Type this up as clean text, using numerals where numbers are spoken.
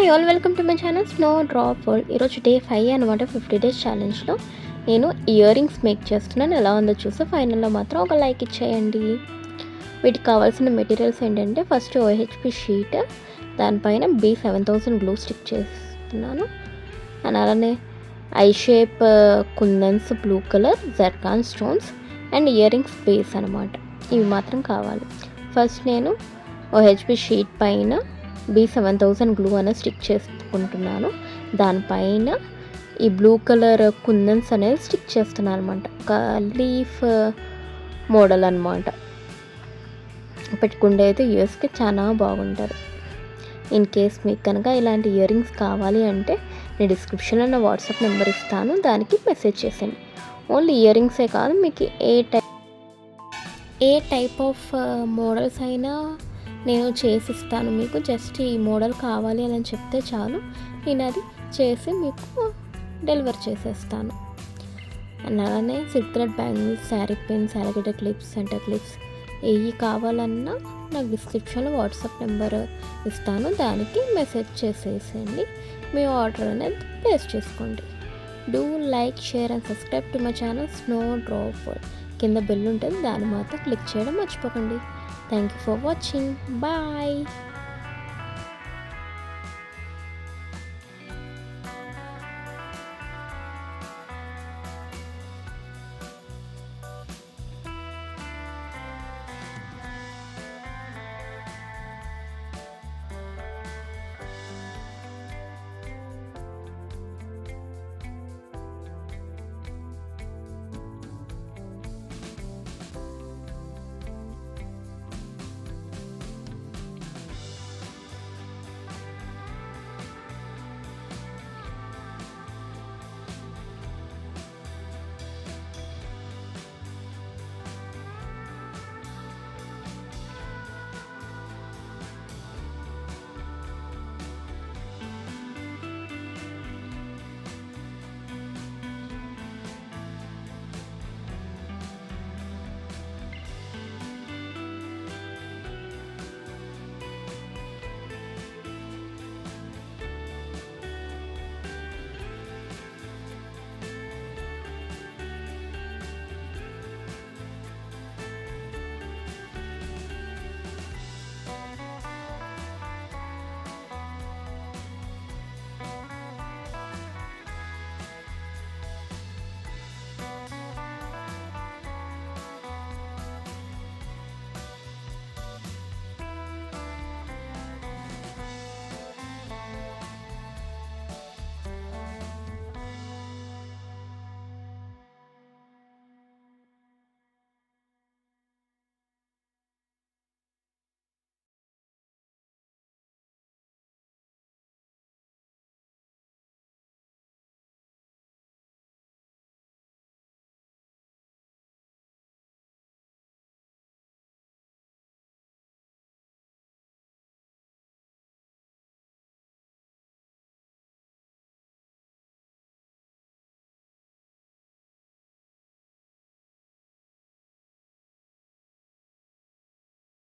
Hi all, welcome to my channel snow drop world. ఈరోజు day 5 అనమాట. 50 days ఛాలెంజ్లో నేను ear rings make చేస్తున్నాను. ఎలా ఉందో చూస్తే ఫైనల్లో మాత్రం ఒక లైక్ ఇచ్చేయండి. వీటికి కావాల్సిన మెటీరియల్స్ ఏంటంటే, ఫస్ట్ OHP షీట్, దానిపైన B7000 గ్లూ స్టిక్ చేస్తున్నాను. అండ్ అలానే I shape kundans blue colour, zircon stones and ear rings base అనమాట. ఇవి మాత్రం కావాలి. ఫస్ట్ నేను OHP షీట్ పైన B7000 గ్లూ అనేది స్టిక్ చేసుకుంటున్నాను. దానిపైన ఈ బ్లూ కలర్ కుందన్స్ అనేది స్టిక్ చేస్తున్నాను అనమాట. ఒక లీఫ్ మోడల్ అనమాట. పెట్టుకుంటే అయితే యూఎస్కి చాలా బాగుంటుంది. ఇన్ కేస్ మీకు కనుక ఇలాంటి ఇయర్ రింగ్స్ కావాలి అంటే నేను డిస్క్రిప్షన్లో నా వాట్సాప్ నెంబర్ ఇస్తాను, దానికి మెసేజ్ చేసేయండి. ఓన్లీ ఇయర్ రింగ్సే కాదు, మీకు ఏ టైప్ ఆఫ్ మోడల్స్ అయినా నేను చేసిస్తాను. మీకు జస్ట్ ఈ మోడల్ కావాలి అని చెప్తే చాలు, నేను అది చేసి మీకు డెలివర్ చేసేస్తాను. అలానే silk thread bangles, sari pins, alligator clips, centre clips ఏవి కావాలన్నా నాకు డిస్క్రిప్షన్లో వాట్సాప్ నెంబర్ ఇస్తాను, దానికి మెసేజ్ చేసేసేయండి. మీ ఆర్డర్ అనేది ప్లేస్ చేసుకోండి. Do like, share and subscribe to my channel snow drop world. కింద బెల్ ఉంటుంది, దాన్ని మాత్రం క్లిక్ చేయడం మర్చిపోకండి. Thank you for watching. Bye.